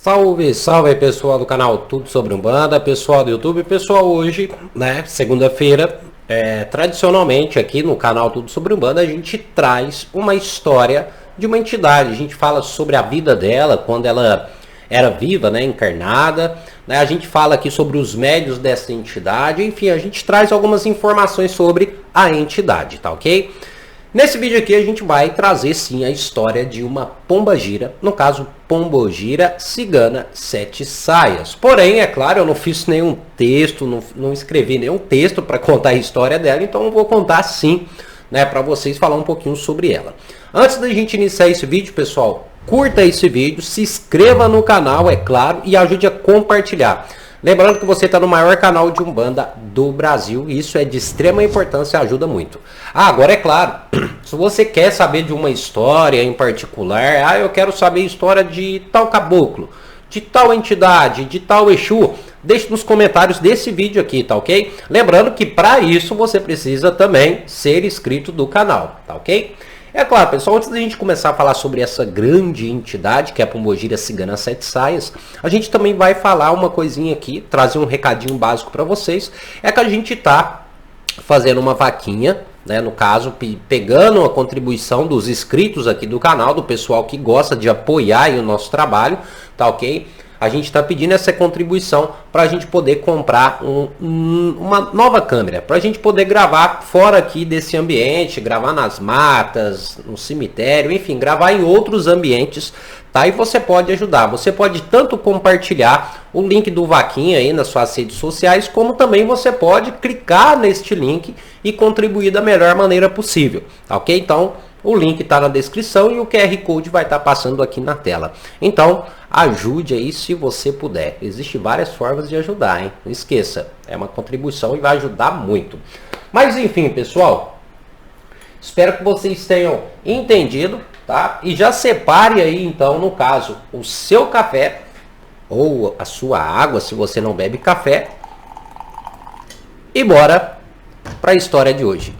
Salve, salve aí, pessoal do canal Tudo Sobre Umbanda, pessoal do YouTube. Pessoal, hoje, segunda-feira, tradicionalmente aqui no canal Tudo Sobre Umbanda, a gente traz uma história de uma entidade. A gente fala sobre a vida dela, quando ela era viva, encarnada. A gente fala aqui sobre os médios dessa entidade. Enfim, a gente traz algumas informações sobre a entidade, tá ok? Nesse vídeo aqui a gente vai trazer sim a história de uma pombagira, no caso pombogira cigana sete saias. Porém, é claro, eu não fiz nenhum texto, não escrevi nenhum texto para contar a história dela, então eu vou contar sim, para vocês falar um pouquinho sobre ela. Antes da gente iniciar esse vídeo, pessoal, curta esse vídeo, se inscreva no canal, é claro, e ajude a compartilhar. Lembrando que você está no maior canal de Umbanda do Brasil, e isso é de extrema importância e ajuda muito. Agora é claro, se você quer saber de uma história em particular, eu quero saber a história de tal caboclo, de tal entidade, de tal Exu, deixe nos comentários desse vídeo aqui, tá ok? Lembrando que para isso você precisa também ser inscrito do canal, tá ok? É claro, pessoal, antes da gente começar a falar sobre essa grande entidade, que é a pombogira cigana sete saias, a gente também vai falar uma coisinha aqui, trazer um recadinho básico para vocês, é que a gente tá fazendo uma vaquinha, no caso, pegando a contribuição dos inscritos aqui do canal, do pessoal que gosta de apoiar aí o nosso trabalho, tá ok? A gente está pedindo essa contribuição para a gente poder comprar uma nova câmera, para a gente poder gravar fora aqui desse ambiente, gravar nas matas, no cemitério, enfim, gravar em outros ambientes, tá? E você pode ajudar, você pode tanto compartilhar o link do Vaquinha aí nas suas redes sociais, como também você pode clicar neste link e contribuir da melhor maneira possível, tá ok? Então, o link está na descrição e o QR Code vai estar passando aqui na tela. Então, ajude aí se você puder. Existem várias formas de ajudar, hein? Não esqueça, é uma contribuição e vai ajudar muito. Mas enfim, pessoal, espero que vocês tenham entendido, tá? E já separe aí, então, no caso, o seu café ou a sua água, se você não bebe café. E bora para a história de hoje.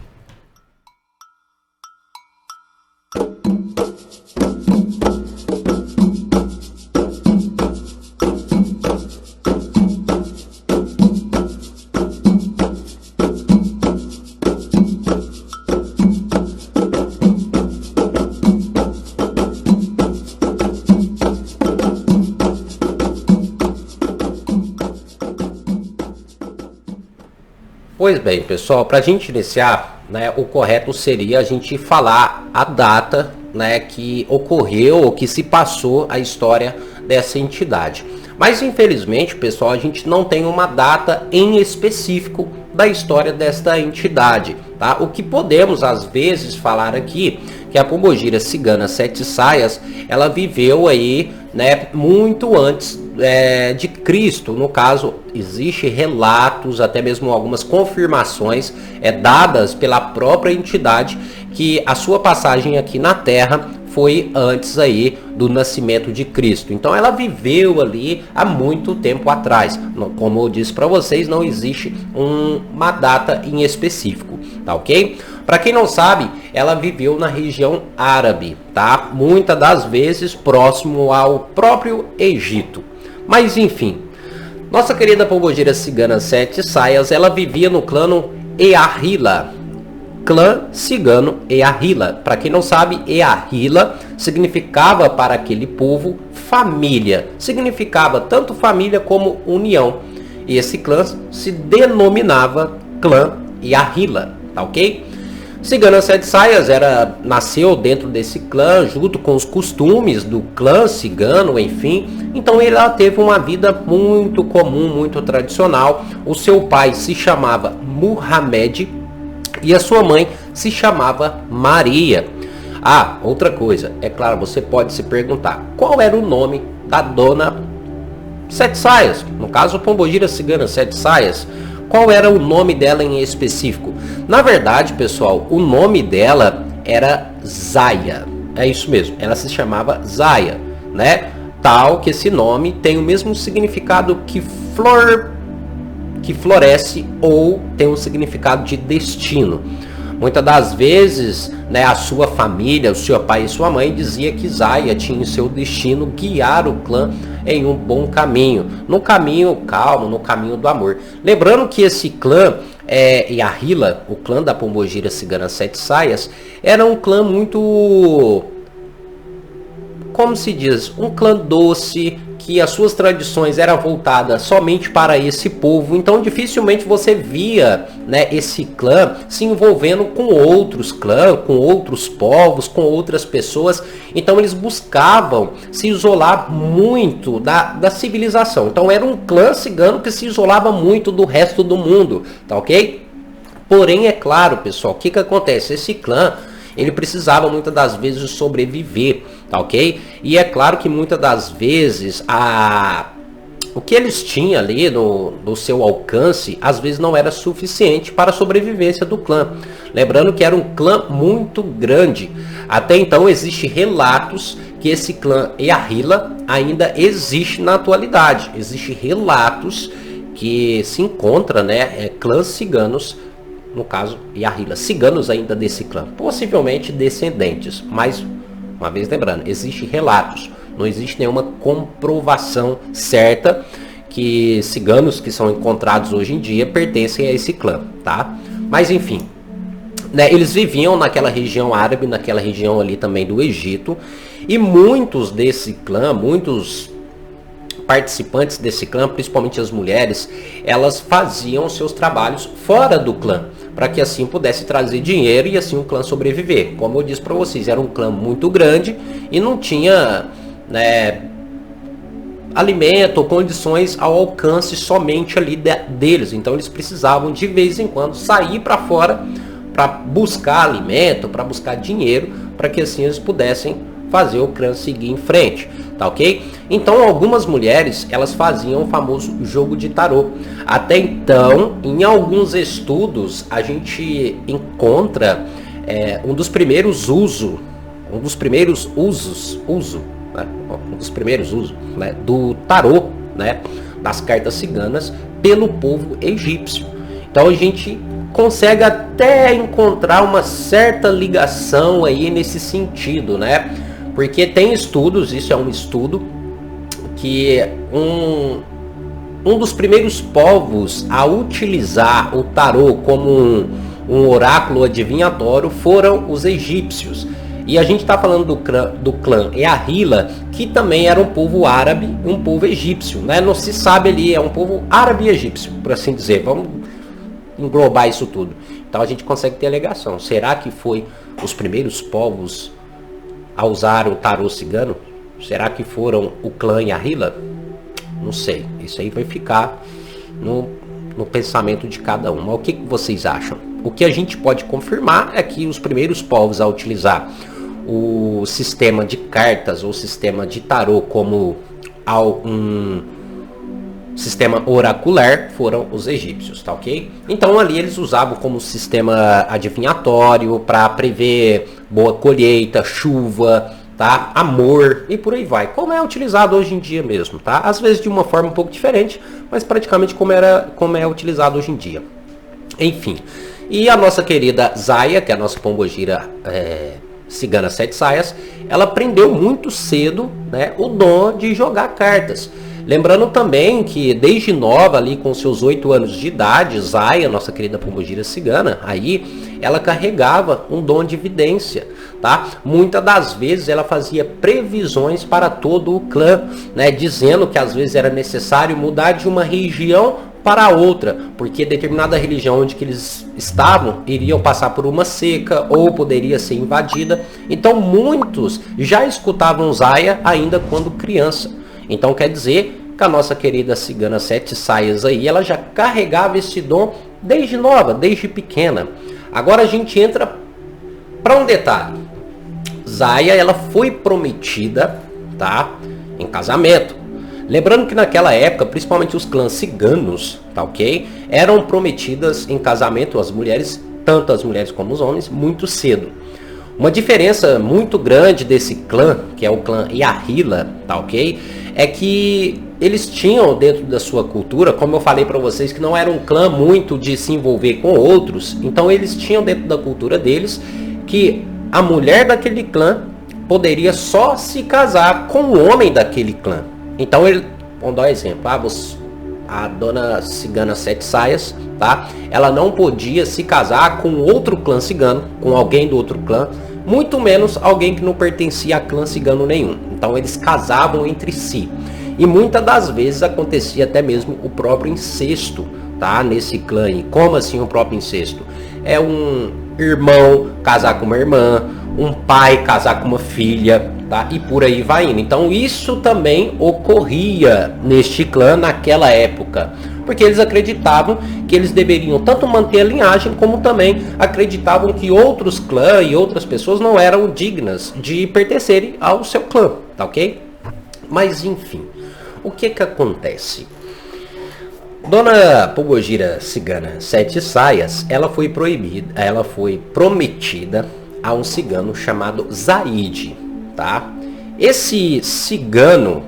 Pois bem, pessoal, para a gente iniciar, o correto seria a gente falar a data, que ocorreu ou que se passou a história dessa entidade. Mas infelizmente, pessoal, a gente não tem uma data em específico da história desta entidade, tá? O que podemos às vezes falar aqui que a pombogira cigana sete saias, ela viveu aí, muito antes de Cristo. No caso, existe relatos, até mesmo algumas confirmações dadas pela própria entidade que a sua passagem aqui na Terra foi antes aí do nascimento de Cristo. Então ela viveu ali há muito tempo atrás. Como eu disse para vocês, não existe uma data em específico, tá ok? Para quem não sabe, ela viveu na região árabe, tá? Muitas das vezes próximo ao próprio Egito. Mas enfim, nossa querida pombogira cigana sete saias, ela vivia no clã Eahila. Clã cigano Eahila. Para quem não sabe, Eahila significava para aquele povo família. Significava tanto família como união. E esse clã se denominava clã Eahila, tá ok? Cigana sete saias nasceu dentro desse clã, junto com os costumes do clã cigano, enfim. Então ela teve uma vida muito comum, muito tradicional. O seu pai se chamava Muhammad e a sua mãe se chamava Maria. Ah, outra coisa, é claro, você pode se perguntar, qual era o nome da dona sete saias? No caso, pombogira cigana sete saias. Qual era o nome dela em específico? Na verdade, pessoal, o nome dela era Zaya. É isso mesmo, ela se chamava Zaya, Tal que esse nome tem o mesmo significado que flor que floresce ou tem um significado de destino. Muitas das vezes, né, a sua família, o seu pai e sua mãe dizia que Zaya tinha em seu destino guiar o clã em um bom caminho, no caminho calmo, no caminho do amor. Lembrando que esse clã Yahyla, o clã da Pombogira Cigana Sete Saias, era um clã muito, como se diz, um clã doce, que as suas tradições eram voltadas somente para esse povo. Então dificilmente você via, né, esse clã se envolvendo com outros clãs, com outros povos, com outras pessoas. Então eles buscavam se isolar muito da civilização. Então era um clã cigano que se isolava muito do resto do mundo, tá ok? Porém, é claro, pessoal, o que acontece? Esse clã, ele precisava muitas das vezes sobreviver, tá ok? E é claro que muitas das vezes o que eles tinham ali no seu alcance, às vezes não era suficiente para a sobrevivência do clã. Lembrando que era um clã muito grande. Até então existem relatos que esse clã Yahyla ainda existe na atualidade. Existem relatos que se encontra, né, clãs ciganos, no caso Yahyla, ciganos ainda desse clã, possivelmente descendentes, mas uma vez lembrando, existem relatos, não existe nenhuma comprovação certa que ciganos que são encontrados hoje em dia pertencem a esse clã, tá? Mas enfim, né, eles viviam naquela região árabe, naquela região ali também do Egito, e muitos desse clã, muitos participantes desse clã, principalmente as mulheres, elas faziam seus trabalhos fora do clã, para que assim pudesse trazer dinheiro e assim o clã sobreviver. Como eu disse para vocês, era um clã muito grande e não tinha, né, alimento ou condições ao alcance somente ali deles. Então eles precisavam de vez em quando sair para fora para buscar alimento, para buscar dinheiro, para que assim eles pudessem fazer o clã seguir em frente, tá ok? Então algumas mulheres, elas faziam o famoso jogo de tarô. Até então, em alguns estudos, a gente encontra um dos primeiros usos do tarô, né, das cartas ciganas pelo povo egípcio. Então a gente consegue até encontrar uma certa ligação aí nesse sentido, né? Porque tem estudos, isso é um estudo, que um dos primeiros povos a utilizar o tarô como um oráculo adivinhatório foram os egípcios. E a gente está falando do clã Yahyla, que também era um povo árabe e um povo egípcio, né? Não se sabe ali, é um povo árabe e egípcio, por assim dizer. Vamos englobar isso tudo. Então a gente consegue ter a alegação. Será que foi os primeiros povos a usar o tarô cigano? Será que foram o clã Yahyla? Não sei. Isso aí vai ficar no pensamento de cada um. Mas o que vocês acham? O que a gente pode confirmar é que os primeiros povos a utilizar o sistema de cartas ou sistema de tarô como um sistema oracular foram os egípcios, tá ok? Então ali eles usavam como sistema adivinhatório para prever boa colheita, chuva, tá? Amor e por aí vai. Como é utilizado hoje em dia mesmo, tá? Às vezes de uma forma um pouco diferente, mas praticamente como é utilizado hoje em dia. Enfim, e a nossa querida Zaya, que é a nossa pombogira cigana Sete Saias, ela aprendeu muito cedo, né, o dom de jogar cartas. Lembrando também que desde nova, ali com seus 8 anos de idade, Zaya, nossa querida pombogira cigana, aí ela carregava um dom de vidência, tá? Muitas das vezes ela fazia previsões para todo o clã, né? Dizendo que às vezes era necessário mudar de uma região para outra, porque determinada religião onde que eles estavam iriam passar por uma seca ou poderia ser invadida. Então muitos já escutavam Zaya ainda quando criança. Então quer dizer que a nossa querida cigana Sete Saias aí, ela já carregava esse dom desde nova, desde pequena. Agora a gente entra para um detalhe. Zaya, ela foi prometida, tá, em casamento. Lembrando que naquela época, principalmente os clãs ciganos, tá ok? Eram prometidas em casamento as mulheres, tanto as mulheres como os homens, muito cedo. Uma diferença muito grande desse clã, que é o clã Yahyla, tá ok? É que eles tinham dentro da sua cultura, como eu falei para vocês, que não era um clã muito de se envolver com outros, então eles tinham dentro da cultura deles que a mulher daquele clã poderia só se casar com o homem daquele clã. Então ele, vamos dar um exemplo, a dona cigana Sete Saias, tá? Ela não podia se casar com outro clã cigano, com alguém do outro clã, muito menos alguém que não pertencia a clã cigano nenhum. Então eles casavam entre si. E muitas das vezes acontecia até mesmo o próprio incesto, tá? Nesse clã. E como assim o próprio incesto? É um irmão casar com uma irmã, um pai casar com uma filha, tá? E por aí vai indo. Então isso também ocorria neste clã naquela época, porque eles acreditavam que eles deveriam tanto manter a linhagem, como também acreditavam que outros clãs e outras pessoas não eram dignas de pertencerem ao seu clã, tá ok? Mas enfim, o que que acontece? Dona Pombogira Cigana Sete Saias, ela foi prometida a um cigano chamado Zaide, tá? Esse cigano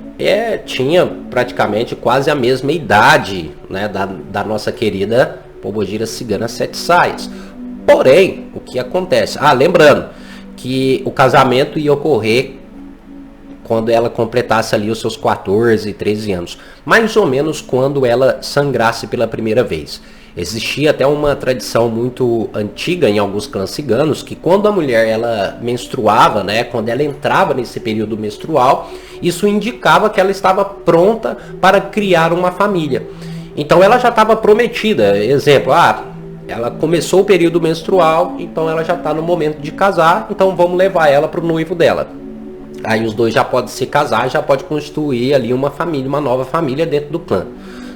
tinha praticamente quase a mesma idade, né, da nossa querida Pombogira Cigana Sete Saias. Porém, o que acontece? Lembrando que o casamento ia ocorrer quando ela completasse ali os seus 14, 13 anos. Mais ou menos quando ela sangrasse pela primeira vez. Existia até uma tradição muito antiga em alguns clãs ciganos, que quando a mulher ela menstruava, né, quando ela entrava nesse período menstrual, isso indicava que ela estava pronta para criar uma família. Então ela já estava prometida. Exemplo, ela começou o período menstrual, então ela já está no momento de casar, então vamos levar ela para o noivo dela. Aí os dois já podem se casar, já pode constituir ali uma família, uma nova família dentro do clã,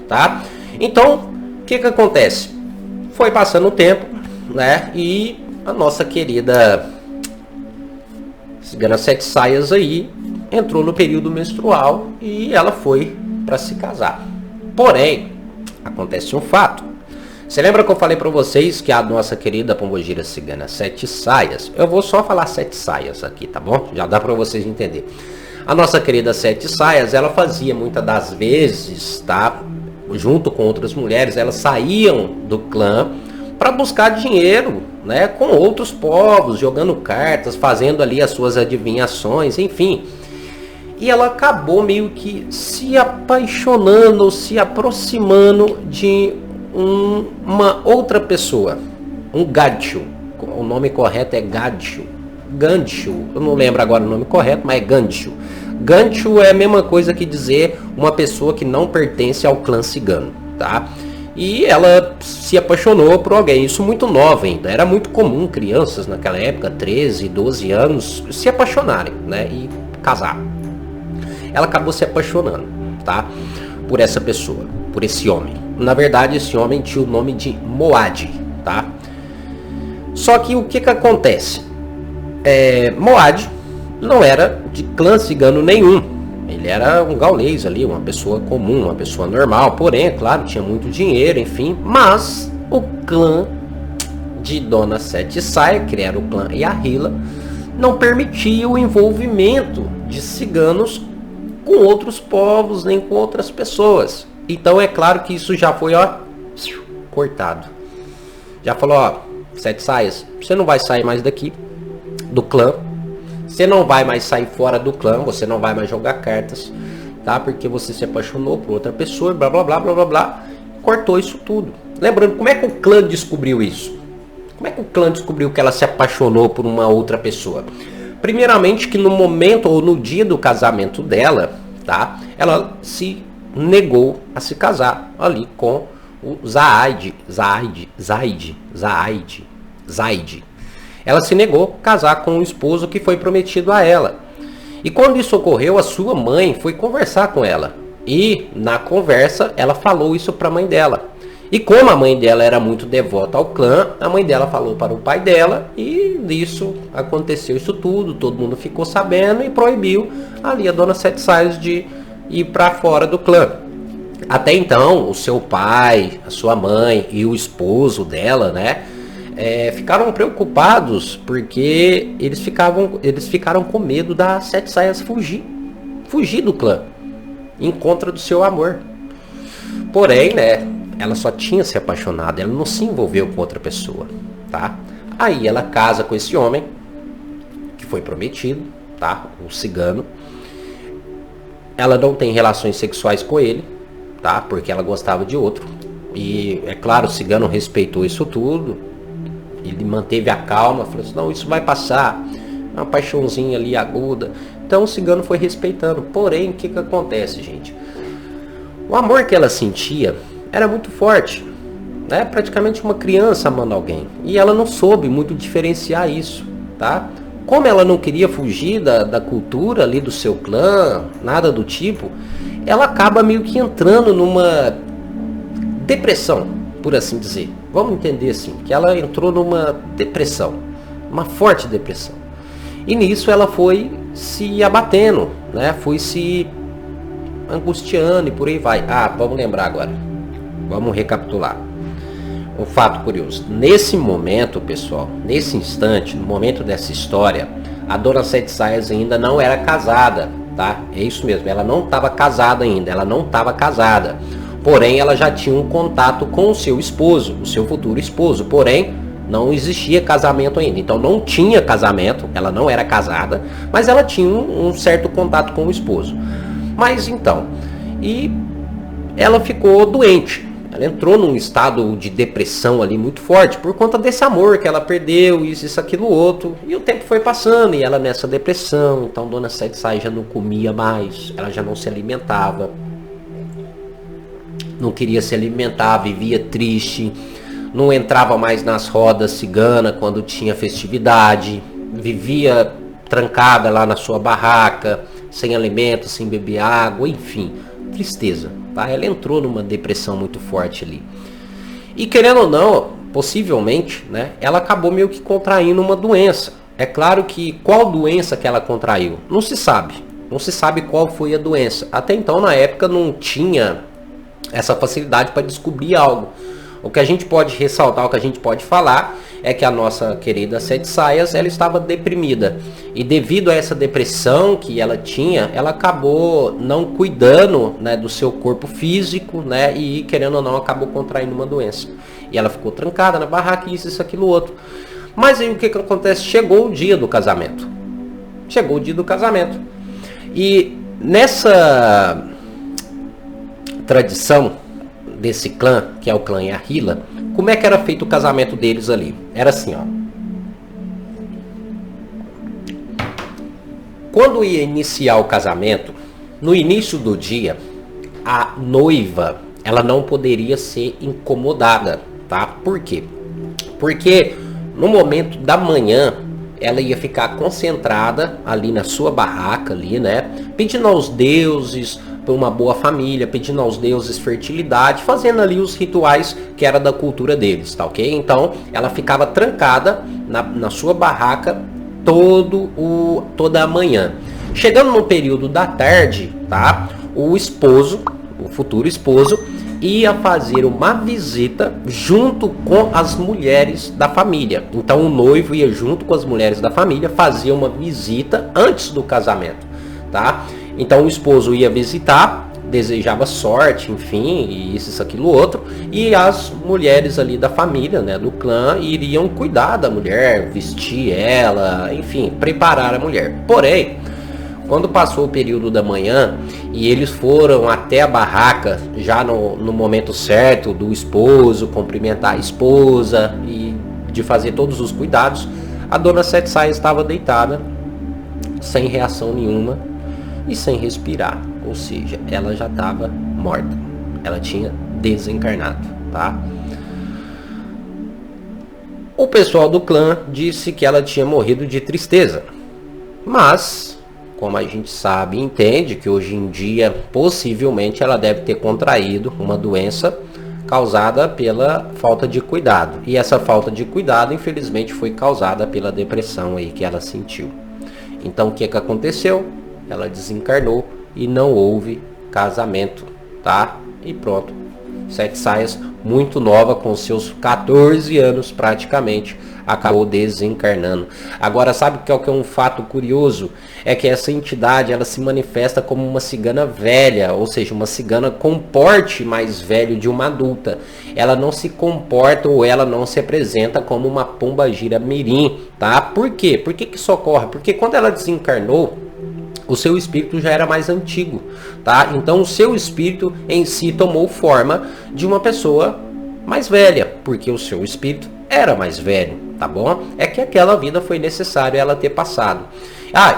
tá? Então, o que que acontece? Foi passando o tempo, né? E a nossa querida Cigana Sete Saias aí entrou no período menstrual e ela foi para se casar. Porém, acontece um fato. Você lembra que eu falei para vocês que a nossa querida Pombogira Cigana Sete Saias, eu vou só falar Sete Saias aqui, tá bom? Já dá para vocês entenderem. A nossa querida Sete Saias, ela fazia muitas das vezes, tá? Junto com outras mulheres, elas saíam do clã para buscar dinheiro, né? Com outros povos, jogando cartas, fazendo ali as suas adivinhações, enfim. E ela acabou meio que se apaixonando, se aproximando de uma outra pessoa, um Gancho. O nome correto é Gancho. Eu não lembro agora o nome correto, mas é Gancho. Gancho é a mesma coisa que dizer uma pessoa que não pertence ao clã cigano, tá? E ela se apaixonou por alguém, isso muito nova ainda. Era muito comum crianças naquela época, 13, 12 anos, se apaixonarem, né? E casar. Ela acabou se apaixonando, tá? Por essa pessoa, por esse homem. Na verdade, esse homem tinha o nome de Moad, tá? Só que o que que acontece? Moad não era de clã cigano nenhum. Ele era um gaulês ali, uma pessoa comum, uma pessoa normal. Porém, é claro, tinha muito dinheiro, enfim. Mas o clã de Dona Sete Saias, que era o clã Yahyla, não permitia o envolvimento de ciganos com outros povos, nem com outras pessoas. Então é claro que isso já foi, cortado. Já falou, Sete Saias, você não vai sair mais daqui, do clã. Você não vai mais sair fora do clã, você não vai mais jogar cartas, tá? Porque você se apaixonou por outra pessoa, blá, blá, blá, blá, blá, blá. Cortou isso tudo. Lembrando, como é que o clã descobriu isso? Como é que o clã descobriu que ela se apaixonou por uma outra pessoa? Primeiramente que no momento, ou no dia do casamento dela, tá? Ela se negou a se casar ali com o Zaide. Ela se negou a casar com o esposo que foi prometido a ela. E quando isso ocorreu, a sua mãe foi conversar com ela. E na conversa ela falou isso para a mãe dela. E como a mãe dela era muito devota ao clã, a mãe dela falou para o pai dela, e nisso aconteceu isso tudo, todo mundo ficou sabendo e proibiu ali a Dona Sete Saias de ir para fora do clã. Até então, o seu pai, a sua mãe e o esposo dela, né, ficaram preocupados porque eles ficaram com medo das Sete Saias fugir do clã em contra do seu amor. Porém, né, ela só tinha se apaixonado, ela não se envolveu com outra pessoa, tá? Aí ela casa com esse homem que foi prometido, tá? O cigano. Ela não tem relações sexuais com ele, tá? Porque ela gostava de outro. E é claro, o cigano respeitou isso tudo. Ele manteve a calma, falou assim: não, isso vai passar. Uma paixãozinha ali aguda. Então o cigano foi respeitando. Porém, o que acontece, gente? O amor que ela sentia era muito forte, né? Praticamente uma criança amando alguém. E ela não soube muito diferenciar isso, tá? Como ela não queria fugir da cultura ali do seu clã, nada do tipo, ela acaba meio que entrando numa depressão, por assim dizer. Vamos entender assim, que ela entrou numa depressão, uma forte depressão. E nisso ela foi se abatendo, né? Foi se angustiando e por aí vai. Vamos lembrar agora. Vamos recapitular. Um fato curioso. Nesse momento, pessoal, nesse instante, no momento dessa história, a Dona Sete Saias ainda não era casada, tá? É isso mesmo, ela não estava casada ainda, ela não estava casada. Porém, ela já tinha um contato com o seu esposo, o seu futuro esposo. Porém, não existia casamento ainda. Então, não tinha casamento, ela não era casada, mas ela tinha um certo contato com o esposo. Mas então, e ela ficou doente. Ela entrou num estado de depressão ali muito forte por conta desse amor que ela perdeu, isso, aquilo, outro. E o tempo foi passando e ela nessa depressão. Então Dona Sete Saias já não comia mais, ela já não se alimentava. Não queria se alimentar, vivia triste. Não entrava mais nas rodas ciganas quando tinha festividade. Vivia trancada lá na sua barraca, sem alimento, sem beber água, enfim, tristeza. Tá? Ela entrou numa depressão muito forte ali. E querendo ou não, possivelmente, né, ela acabou meio que contraindo uma doença. É claro que qual doença que ela contraiu? Não se sabe. Não se sabe qual foi a doença. Até então, na época, não tinha essa facilidade para descobrir algo. O que a gente pode ressaltar, o que a gente pode falar é que a nossa querida Sete Saias, ela estava deprimida. E devido a essa depressão que ela tinha, ela acabou não cuidando, né, do seu corpo físico, né, e querendo ou não, acabou contraindo uma doença. E ela ficou trancada na barraca, isso, aquilo, outro. Mas aí o que acontece? Chegou o dia do casamento. Chegou o dia do casamento. E nessa tradição desse clã, que é o clã Yahila, como é que era feito o casamento deles ali? Era assim, ó. Quando ia iniciar o casamento, no início do dia, a noiva, ela não poderia ser incomodada, tá? Por quê? Porque no momento da manhã, ela ia ficar concentrada ali na sua barraca ali, né? Pedindo aos deuses por uma boa família, pedindo aos deuses fertilidade, fazendo ali os rituais que era da cultura deles, tá ok? Então, ela ficava trancada na sua barraca toda a manhã. Chegando no período da tarde, tá? O esposo, o futuro esposo, ia fazer uma visita junto com as mulheres da família. Então o noivo ia junto com as mulheres da família, fazia uma visita antes do casamento, tá? Então o esposo ia visitar, desejava sorte, enfim, e isso, aquilo, outro, e as mulheres ali da família, né, do clã, iriam cuidar da mulher, vestir ela, enfim, preparar a mulher. Porém, quando passou o período da manhã e eles foram até a barraca, já no momento certo do esposo, cumprimentar a esposa e de fazer todos os cuidados, a Dona Sete Saias estava deitada, sem reação nenhuma e sem respirar. Ou seja, ela já estava morta. Ela tinha desencarnado, tá? O pessoal do clã disse que ela tinha morrido de tristeza. Mas, como a gente sabe e entende que hoje em dia, possivelmente ela deve ter contraído uma doença causada pela falta de cuidado. E essa falta de cuidado, infelizmente, foi causada pela depressão aí que ela sentiu. Então, o que aconteceu? Ela desencarnou e não houve casamento, tá? E pronto. Sete Saias muito nova, com seus 14 anos praticamente, acabou desencarnando. Agora, sabe o que é um fato curioso? É que essa entidade, ela se manifesta como uma cigana velha, ou seja, uma cigana com porte mais velho de uma adulta. Ela não se comporta ou ela não se apresenta como uma pombagira mirim, tá? Por quê? Por que isso ocorre? Porque quando ela desencarnou, o seu espírito já era mais antigo, tá? Então o seu espírito em si tomou forma de uma pessoa mais velha, porque o seu espírito era mais velho, tá bom? É que aquela vida foi necessário ela ter passado.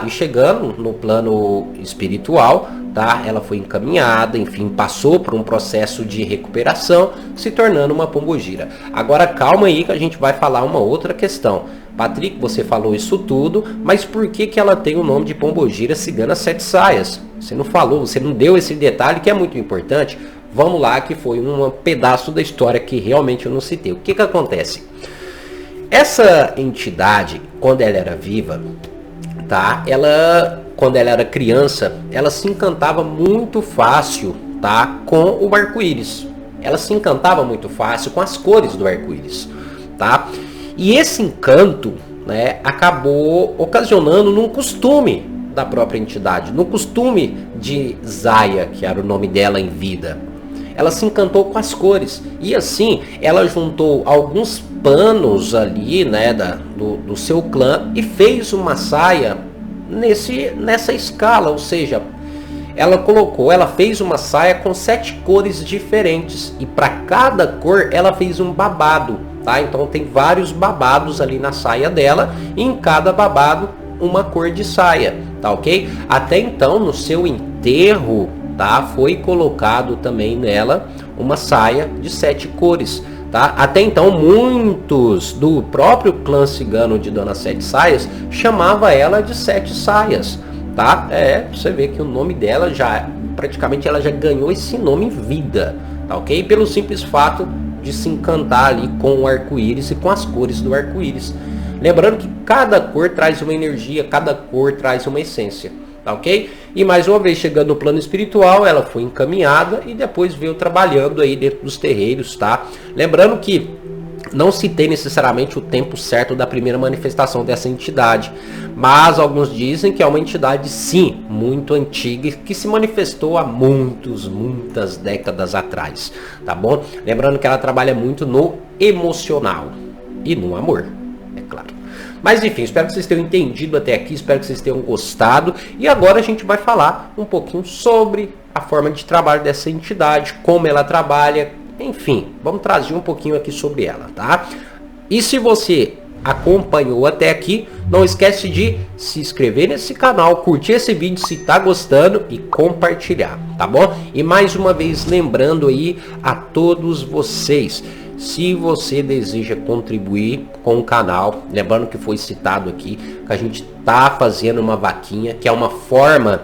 E chegando no plano espiritual, tá? Ela foi encaminhada, enfim, passou por um processo de recuperação, se tornando uma pombogira. Agora calma aí que a gente vai falar uma outra questão. Patrick, você falou isso tudo, mas por que ela tem o nome de pombogira cigana sete saias? Você não falou, você não deu esse detalhe que é muito importante. Vamos lá, que foi um pedaço da história que realmente eu não citei. O que acontece? Essa entidade, quando ela era viva, tá? Quando ela era criança, ela se encantava muito fácil, tá? Com o arco-íris. Ela se encantava muito fácil com as cores do arco-íris, tá? E esse encanto, né, acabou ocasionando num costume da própria entidade, no costume de Zaya, que era o nome dela em vida. Ela se encantou com as cores e assim ela juntou alguns panos ali, né, do seu clã e fez uma saia nessa escala, ou seja, ela fez uma saia com 7 cores diferentes e para cada cor ela fez um babado, tá? Então tem vários babados ali na saia dela e em cada babado uma cor de saia, tá ok? Até então no seu enterro, tá, foi colocado também nela uma saia de 7 cores, tá? Até então muitos do próprio clã cigano de Dona Sete Saias chamava ela de Sete Saias, tá? Você vê que o nome dela praticamente ela já ganhou esse nome em vida, tá ok? Pelo simples fato de se encantar ali com o arco-íris e com as cores do arco-íris. Lembrando que cada cor traz uma energia, cada cor traz uma essência, tá ok? E mais uma vez, chegando no plano espiritual, ela foi encaminhada e depois veio trabalhando aí dentro dos terreiros, tá? Lembrando que não se tem necessariamente o tempo certo da primeira manifestação dessa entidade, mas alguns dizem que é uma entidade sim, muito antiga, que se manifestou há muitas décadas atrás, tá bom? Lembrando que ela trabalha muito no emocional e no amor, é claro. Mas enfim, espero que vocês tenham entendido até aqui, espero que vocês tenham gostado. E agora a gente vai falar um pouquinho sobre a forma de trabalho dessa entidade, como ela trabalha, enfim, vamos trazer um pouquinho aqui sobre ela, tá? E se você acompanhou até aqui, não esquece de se inscrever nesse canal, curtir esse vídeo se tá gostando e compartilhar, tá bom? E mais uma vez lembrando aí a todos vocês, se você deseja contribuir com o canal, lembrando que foi citado aqui, que a gente tá fazendo uma vaquinha, que é uma forma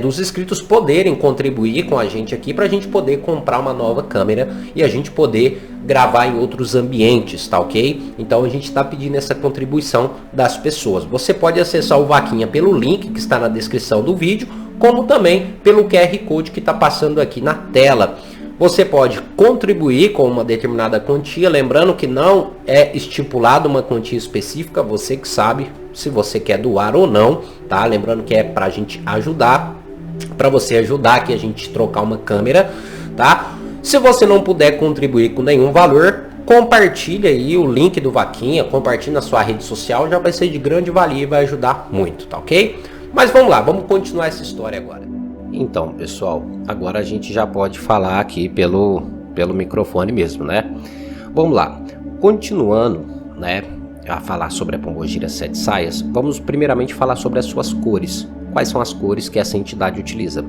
dos inscritos poderem contribuir com a gente aqui, para a gente poder comprar uma nova câmera e a gente poder gravar em outros ambientes, tá ok? Então a gente está pedindo essa contribuição das pessoas. Você pode acessar o vaquinha pelo link que está na descrição do vídeo, como também pelo QR Code que está passando aqui na tela. Você pode contribuir com uma determinada quantia, lembrando que não é estipulado uma quantia específica, você que sabe se você quer doar ou não, tá? Lembrando que é pra gente ajudar, para você ajudar aqui a gente trocar uma câmera, tá? Se você não puder contribuir com nenhum valor, compartilha aí o link do vaquinha, compartilha na sua rede social, já vai ser de grande valia e vai ajudar muito, tá ok? Mas vamos lá, vamos continuar essa história agora. Então, pessoal, agora a gente já pode falar aqui pelo microfone mesmo, né? Vamos lá. Continuando, né, a falar sobre a pombogira sete saias, vamos primeiramente falar sobre as suas cores. Quais são as cores que essa entidade utiliza?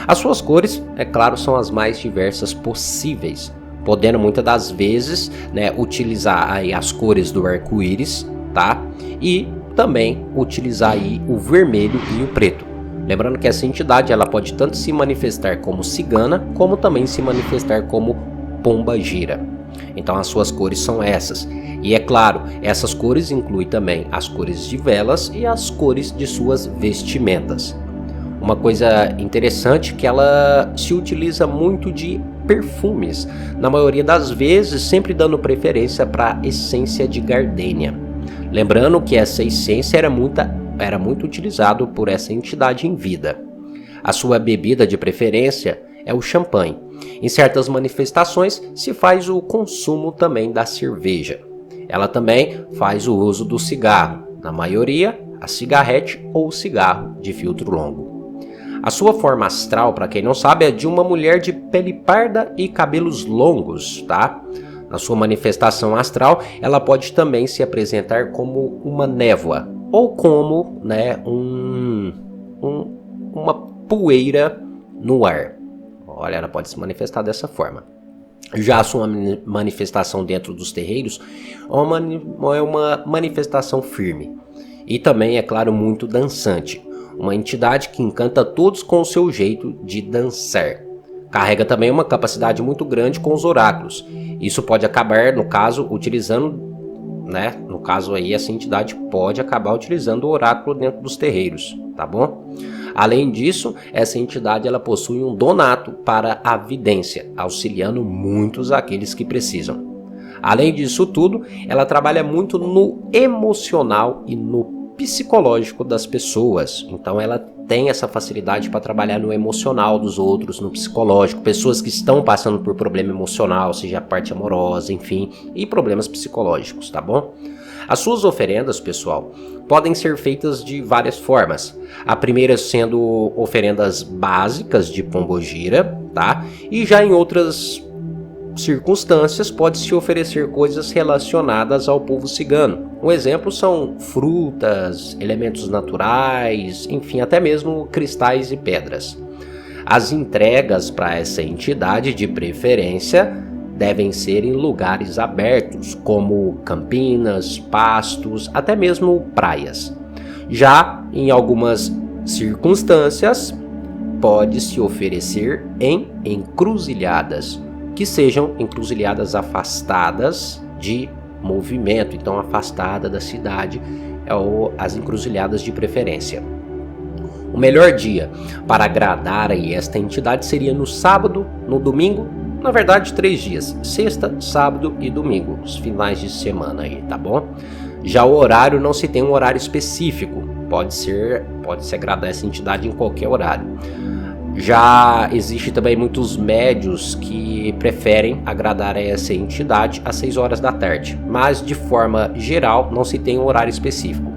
As suas cores, é claro, são as mais diversas possíveis, podendo muitas das vezes, né, utilizar aí as cores do arco-íris, tá? E também utilizar aí o vermelho e o preto. Lembrando que essa entidade ela pode tanto se manifestar como cigana, como também se manifestar como pombagira. Então as suas cores são essas. E é claro, essas cores incluem também as cores de velas e as cores de suas vestimentas. Uma coisa interessante é que ela se utiliza muito de perfumes, na maioria das vezes sempre dando preferência para a essência de gardênia. Lembrando que essa essência era muito utilizada por essa entidade em vida. A sua bebida de preferência é o champanhe. Em certas manifestações se faz o consumo também da cerveja. Ela também faz o uso do cigarro, na maioria a cigarrete ou cigarro de filtro longo. A sua forma astral, para quem não sabe, é de uma mulher de pele parda e cabelos longos, tá? Na sua manifestação astral, ela pode também se apresentar como uma névoa ou como, uma poeira no ar. Olha, ela pode se manifestar dessa forma. Já a sua manifestação dentro dos terreiros é uma manifestação firme. E também, é claro, muito dançante. Uma entidade que encanta todos com o seu jeito de dançar. Carrega também uma capacidade muito grande com os oráculos. Isso pode acabar, no caso, essa entidade pode acabar utilizando o oráculo dentro dos terreiros, tá bom? Além disso, essa entidade ela possui um dom nato para a vidência, auxiliando muitos aqueles que precisam. Além disso tudo, ela trabalha muito no emocional e no psicológico das pessoas. Então ela tem essa facilidade para trabalhar no emocional dos outros, no psicológico, pessoas que estão passando por problema emocional, seja a parte amorosa, enfim, e problemas psicológicos, tá bom? As suas oferendas, pessoal, podem ser feitas de várias formas. A primeira sendo oferendas básicas de pombogira, tá? E já em outras circunstâncias pode-se oferecer coisas relacionadas ao povo cigano. Um exemplo são frutas, elementos naturais, enfim, até mesmo cristais e pedras. As entregas para essa entidade de preferência devem ser em lugares abertos, como campinas, pastos, até mesmo praias. Já em algumas circunstâncias, pode-se oferecer em encruzilhadas, que sejam encruzilhadas afastadas de movimento, então afastada da cidade, as encruzilhadas de preferência. O melhor dia para agradar aí esta entidade seria no sábado, no domingo, na verdade 3 dias, sexta, sábado e domingo, os finais de semana aí, tá bom? Já o horário não se tem um horário específico, pode-se agradar essa entidade em qualquer horário. Já existe também muitos médios que preferem agradar a essa entidade às 6 horas da tarde, mas de forma geral não se tem um horário específico.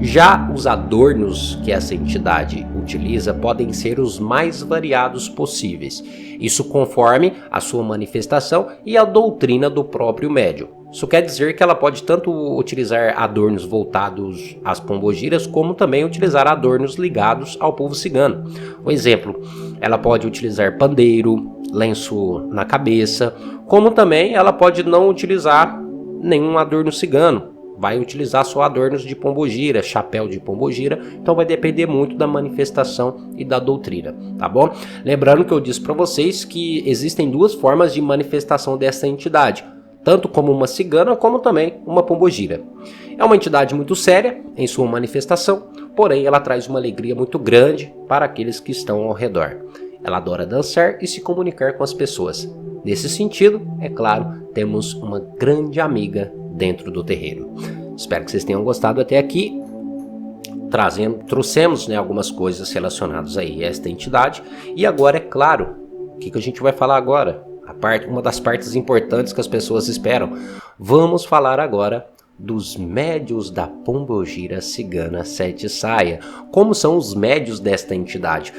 Já os adornos que essa entidade utiliza podem ser os mais variados possíveis, isso conforme a sua manifestação e a doutrina do próprio médium. Isso quer dizer que ela pode tanto utilizar adornos voltados às pombogiras, como também utilizar adornos ligados ao povo cigano. Um exemplo, ela pode utilizar pandeiro, lenço na cabeça, como também ela pode não utilizar nenhum adorno cigano. Vai utilizar só adornos de pombogira, chapéu de pombogira, então vai depender muito da manifestação e da doutrina, tá bom? Lembrando que eu disse para vocês que existem 2 formas de manifestação dessa entidade, tanto como uma cigana, como também uma pombogira. É uma entidade muito séria em sua manifestação, porém ela traz uma alegria muito grande para aqueles que estão ao redor. Ela adora dançar e se comunicar com as pessoas. Nesse sentido, é claro, temos uma grande amiga dentro do terreiro. Espero que vocês tenham gostado até aqui. Trouxemos algumas coisas relacionadas aí a esta entidade. E agora, é claro, o que a gente vai falar agora? Uma das partes importantes que as pessoas esperam. Vamos falar agora dos médios da pombogira cigana Sete Saia. Como são os médios desta entidade?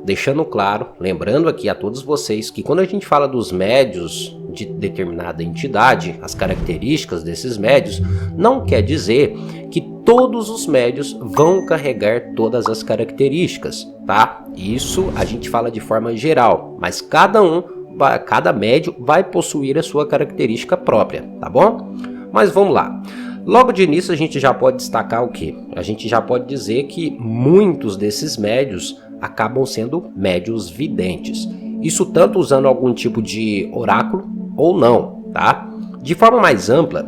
Deixando claro, lembrando aqui a todos vocês que quando a gente fala dos médios de determinada entidade, as características desses médios, não quer dizer que todos os médios vão carregar todas as características, tá? Isso a gente fala de forma geral, mas cada médio vai possuir a sua característica própria, tá bom? Mas vamos lá. Logo de início a gente já pode destacar o quê? A gente já pode dizer que muitos desses médios acabam sendo médios videntes. Isso tanto usando algum tipo de oráculo ou não, tá? De forma mais ampla,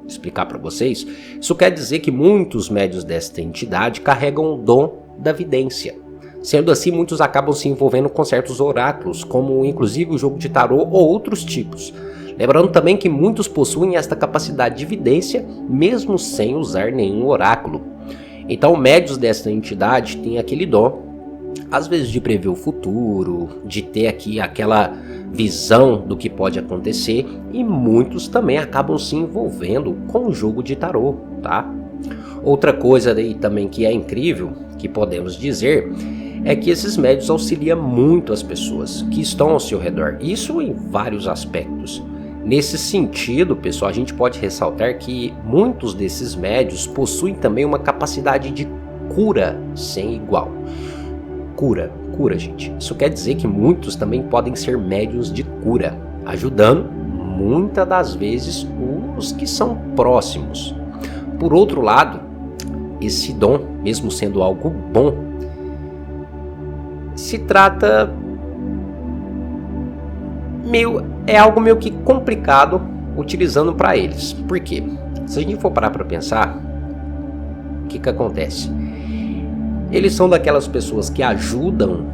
explicar para vocês, isso quer dizer que muitos médios desta entidade carregam o dom da vidência. Sendo assim, muitos acabam se envolvendo com certos oráculos, como inclusive o jogo de tarô ou outros tipos. Lembrando também que muitos possuem esta capacidade de vidência, mesmo sem usar nenhum oráculo. Então, médios desta entidade têm aquele dom, às vezes de prever o futuro, de ter aqui aquela visão do que pode acontecer, e muitos também acabam se envolvendo com o jogo de tarô, tá? Outra coisa aí também que é incrível, que podemos dizer, é que esses médios auxiliam muito as pessoas que estão ao seu redor, isso em vários aspectos. Nesse sentido, pessoal, a gente pode ressaltar que muitos desses médios possuem também uma capacidade de cura sem igual. Cura, gente. Isso quer dizer que muitos também podem ser médiuns de cura, ajudando muitas das vezes os que são próximos. Por outro lado, esse dom, mesmo sendo algo bom, se trata é algo meio que complicado utilizando para eles. Por quê? Se a gente for parar para pensar, o que acontece? Eles são daquelas pessoas que ajudam,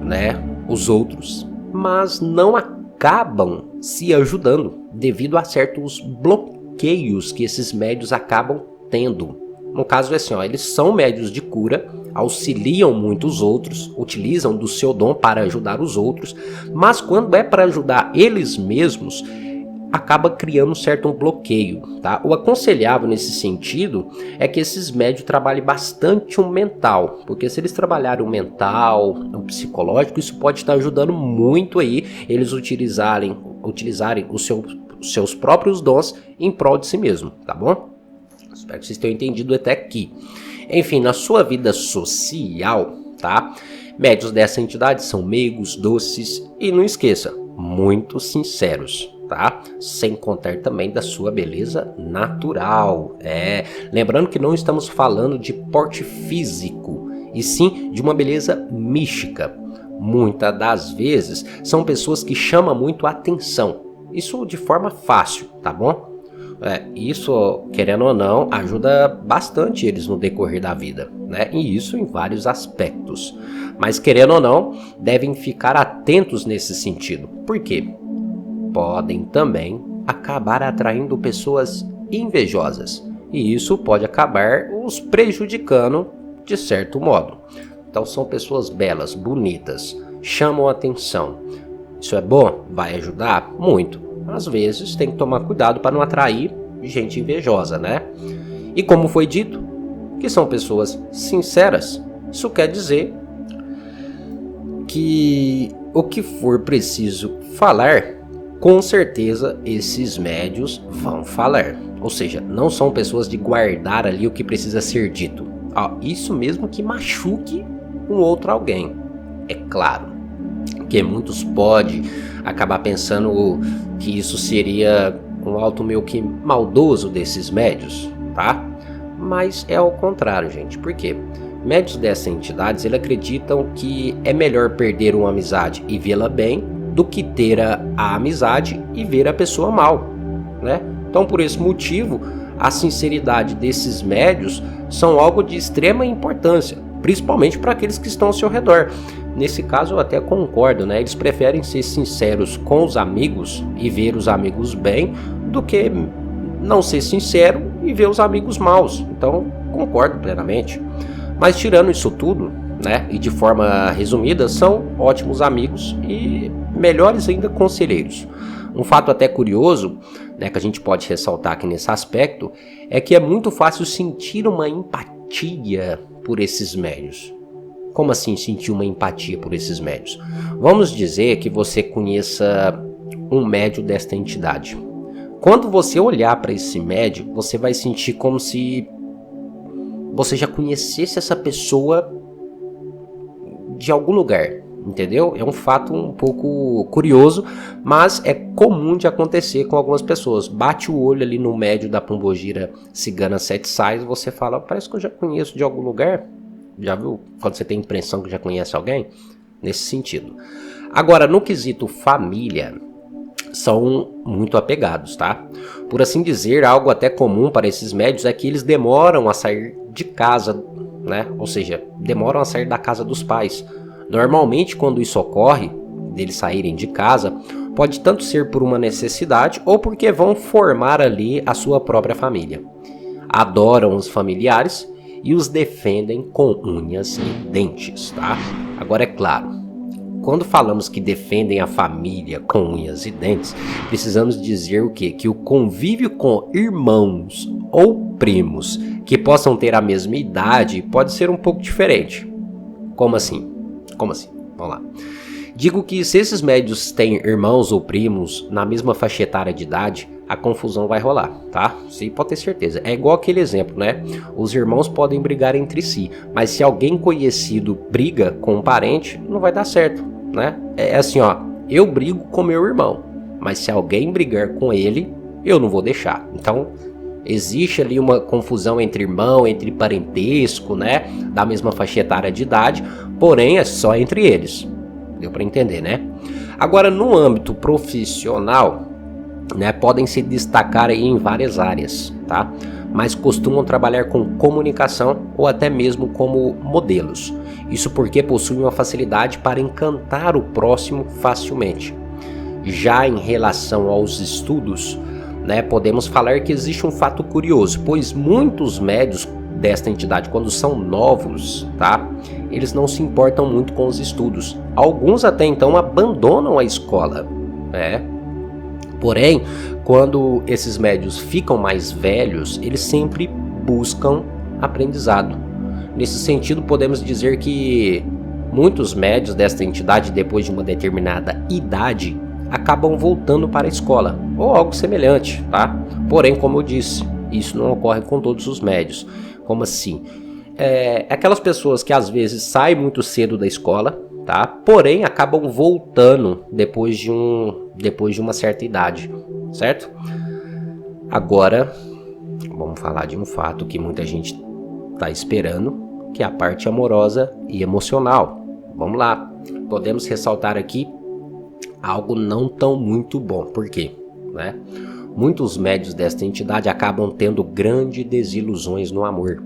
né, os outros, mas não acabam se ajudando devido a certos bloqueios que esses médios acabam tendo. No caso é assim, ó, eles são médios de cura, auxiliam muito os outros, utilizam do seu dom para ajudar os outros, mas quando é para ajudar eles mesmos, acaba criando um certo bloqueio, tá? O aconselhável nesse sentido é que esses médios trabalhem bastante o mental, porque se eles trabalharem o mental, o psicológico, isso pode estar ajudando muito aí eles utilizarem os seus próprios dons em prol de si mesmo, tá bom? Espero que vocês tenham entendido até aqui. Enfim, na sua vida social, tá? Médios dessa entidade são meigos, doces e, não esqueça, muito sinceros, tá? Sem contar também da sua beleza natural. Lembrando que não estamos falando de porte físico, e sim de uma beleza mística. Muitas das vezes são pessoas que chamam muito a atenção. Isso de forma fácil, tá bom? Isso, querendo ou não, ajuda bastante eles no decorrer da vida, né? E isso em vários aspectos. Mas, querendo ou não, devem ficar atentos nesse sentido. Por quê? Podem também acabar atraindo pessoas invejosas. E isso pode acabar os prejudicando de certo modo. Então, são pessoas belas, bonitas, chamam a atenção. Isso é bom? Vai ajudar? Muito. Às vezes tem que tomar cuidado para não atrair gente invejosa, né? E como foi dito, que são pessoas sinceras. Isso quer dizer que o que for preciso falar, com certeza esses médios vão falar. Ou seja, não são pessoas de guardar ali o que precisa ser dito. Isso mesmo que machuque um outro alguém, é claro. Que muitos podem acabar pensando que isso seria um alto meio que maldoso desses médios, tá? Mas é ao contrário, gente. Por quê? Médios dessas entidades, eles acreditam que é melhor perder uma amizade e vê-la bem do que ter a amizade e ver a pessoa mal, né? Então, por esse motivo, a sinceridade desses médios são algo de extrema importância, principalmente para aqueles que estão ao seu redor. Nesse caso eu até concordo, né? Eles preferem ser sinceros com os amigos e ver os amigos bem do que não ser sincero e ver os amigos maus. Então concordo plenamente. Mas tirando isso tudo, né? E de forma resumida, são ótimos amigos e melhores ainda conselheiros. Um fato até curioso, né, que a gente pode ressaltar aqui nesse aspecto, é que é muito fácil sentir uma empatia por esses médios. Como assim sentir uma empatia por esses médios? Vamos dizer que você conheça um médio desta entidade. Quando você olhar para esse médio, você vai sentir como se você já conhecesse essa pessoa de algum lugar, entendeu? É um fato um pouco curioso, mas é comum de acontecer com algumas pessoas. Bate o olho ali no médio da Pombogira Cigana Sete Sais e você fala, parece que eu já conheço de algum lugar. Já viu quando você tem a impressão que já conhece alguém? Nesse sentido. Agora, no quesito família, são muito apegados, tá? Por assim dizer, algo até comum para esses médios é que eles demoram a sair de casa, né? Ou seja, demoram a sair da casa dos pais. Normalmente, quando isso ocorre, deles saírem de casa, pode tanto ser por uma necessidade ou porque vão formar ali a sua própria família. Adoram os familiares e os defendem com unhas e dentes, tá? Agora é claro, quando falamos que defendem a família com unhas e dentes, precisamos dizer o quê? Que o convívio com irmãos ou primos que possam ter a mesma idade pode ser um pouco diferente. Como assim? Como assim? Vamos lá. Digo que se esses médios têm irmãos ou primos na mesma faixa etária de idade, a confusão vai rolar, tá? Você pode ter certeza. É igual aquele exemplo, né? Os irmãos podem brigar entre si, mas se alguém conhecido briga com um parente, não vai dar certo, né? É assim, ó, eu brigo com meu irmão, mas se alguém brigar com ele, eu não vou deixar. Então, existe ali uma confusão entre irmão, entre parentesco, né? Da mesma faixa etária de idade, porém é só entre eles. Deu para entender, né? Agora, no âmbito profissional, né, podem se destacar aí em várias áreas, tá? Mas costumam trabalhar com comunicação ou até mesmo como modelos. Isso porque possuem uma facilidade para encantar o próximo facilmente. Já em relação aos estudos, né, podemos falar que existe um fato curioso, pois muitos médios desta entidade, quando são novos, tá? Eles não se importam muito com os estudos. Alguns até então abandonam a escola, né? Porém, quando esses médios ficam mais velhos, eles sempre buscam aprendizado. Nesse sentido, podemos dizer que muitos médios desta entidade, depois de uma determinada idade, acabam voltando para a escola, ou algo semelhante, tá? Porém, como eu disse, isso não ocorre com todos os médios. Como assim? Aquelas pessoas que às vezes saem muito cedo da escola, tá? Porém, acabam voltando depois de uma certa idade, certo? Agora, vamos falar de um fato que muita gente está esperando, que é a parte amorosa e emocional. Vamos lá. Podemos ressaltar aqui algo não tão muito bom. Por quê? Né? Muitos médios desta entidade acabam tendo grandes desilusões no amor.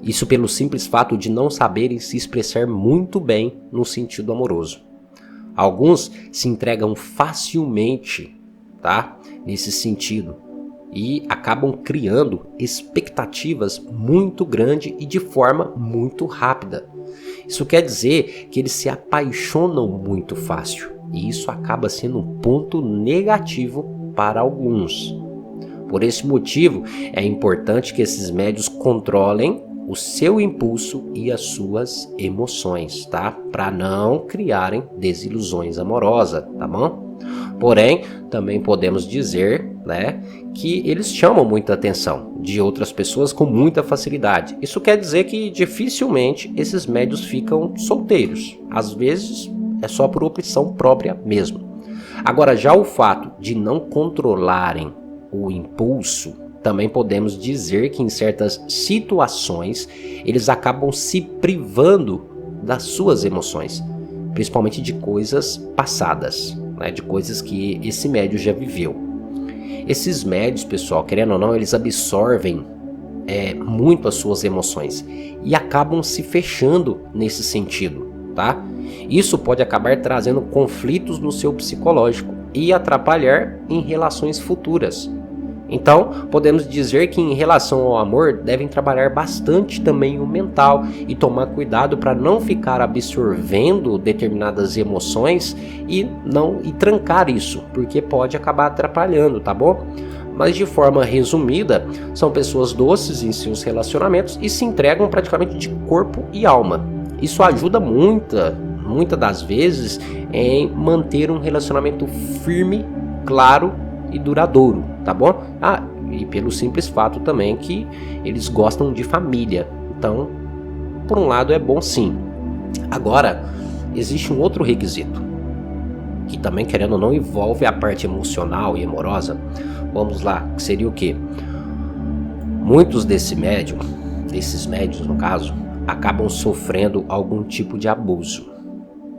Isso pelo simples fato de não saberem se expressar muito bem no sentido amoroso. Alguns se entregam facilmente, tá? Nesse sentido. E acabam criando expectativas muito grandes e de forma muito rápida. Isso quer dizer que eles se apaixonam muito fácil. E isso acaba sendo um ponto negativo para alguns. Por esse motivo, é importante que esses médios controlem o seu impulso e as suas emoções, tá? Para não criarem desilusões amorosas, tá bom? Porém, também podemos dizer, né, que eles chamam muita atenção de outras pessoas com muita facilidade. Isso quer dizer que dificilmente esses médios ficam solteiros. Às vezes é só por opção própria mesmo. Agora, já o fato de não controlarem o impulso, também podemos dizer que em certas situações eles acabam se privando das suas emoções, principalmente de coisas passadas, né, de coisas que esse médio já viveu. Esses médios, pessoal, querendo ou não, eles absorvem muito as suas emoções e acabam se fechando nesse sentido, tá? Isso pode acabar trazendo conflitos no seu psicológico e atrapalhar em relações futuras. Então, podemos dizer que em relação ao amor, devem trabalhar bastante também o mental e tomar cuidado para não ficar absorvendo determinadas emoções e trancar isso, porque pode acabar atrapalhando, tá bom? Mas de forma resumida, são pessoas doces em seus relacionamentos e se entregam praticamente de corpo e alma. Isso ajuda muitas das vezes em manter um relacionamento firme, claro e duradouro, tá bom? E pelo simples fato também que eles gostam de família. Então, por um lado é bom sim. Agora, existe um outro requisito, que também, querendo ou não, envolve a parte emocional e amorosa. Vamos lá, que seria o quê? Muitos desses médios no caso, acabam sofrendo algum tipo de abuso,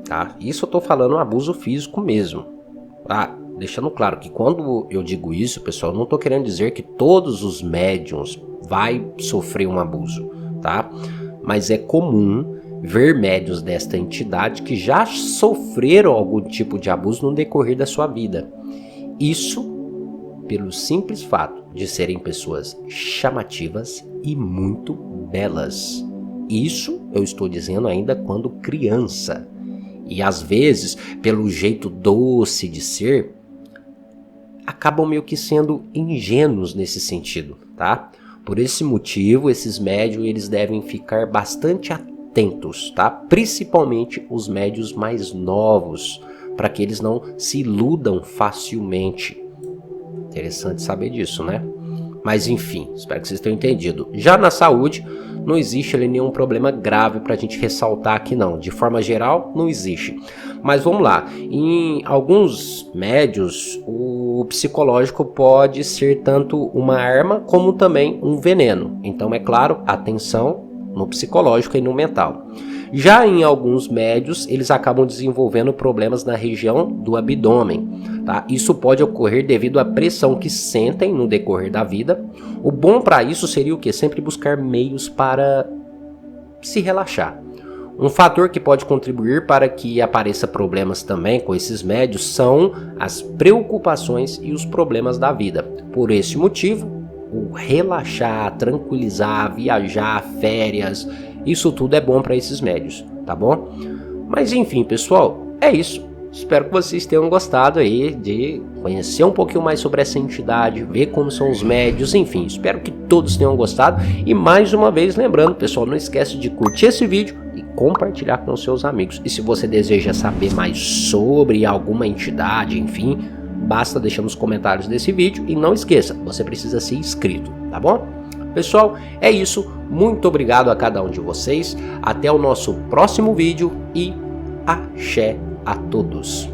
tá? Isso eu tô falando abuso físico mesmo, tá? Deixando claro que quando eu digo isso, pessoal, eu não tô querendo dizer que todos os médiums vai sofrer um abuso, tá? mas é comum ver médiuns desta entidade que já sofreram algum tipo de abuso no decorrer da sua vida. Isso pelo simples fato de serem pessoas chamativas e muito belas. Isso eu estou dizendo ainda quando criança. E às vezes, pelo jeito doce de ser, acabam meio que sendo ingênuos nesse sentido, tá? Por esse motivo, esses médiuns eles devem ficar bastante atentos, tá? Principalmente os médiuns mais novos, para que eles não se iludam facilmente. Interessante saber disso, né? Mas enfim, espero que vocês tenham entendido. Já na saúde, não existe ali nenhum problema grave para a gente ressaltar aqui não. De forma geral, não existe. Mas vamos lá. Em alguns médios, o psicológico pode ser tanto uma arma como também um veneno. Então, é claro, atenção no psicológico e no mental. Já em alguns médios, eles acabam desenvolvendo problemas na região do abdômen, tá? Isso pode ocorrer devido à pressão que sentem no decorrer da vida. O bom para isso seria o quê? Sempre buscar meios para se relaxar. Um fator que pode contribuir para que apareça problemas também com esses médios são as preocupações e os problemas da vida. Por esse motivo, o relaxar, tranquilizar, viajar, férias, isso tudo é bom para esses médios, tá bom? Mas enfim, pessoal, é isso. Espero que vocês tenham gostado aí de conhecer um pouquinho mais sobre essa entidade, ver como são os médios, enfim, espero que todos tenham gostado. E mais uma vez, lembrando, pessoal, não esquece de curtir esse vídeo e compartilhar com os seus amigos. E se você deseja saber mais sobre alguma entidade, enfim, basta deixar nos comentários desse vídeo e não esqueça, você precisa ser inscrito, tá bom? Pessoal, é isso. Muito obrigado a cada um de vocês. Até o nosso próximo vídeo e axé a todos.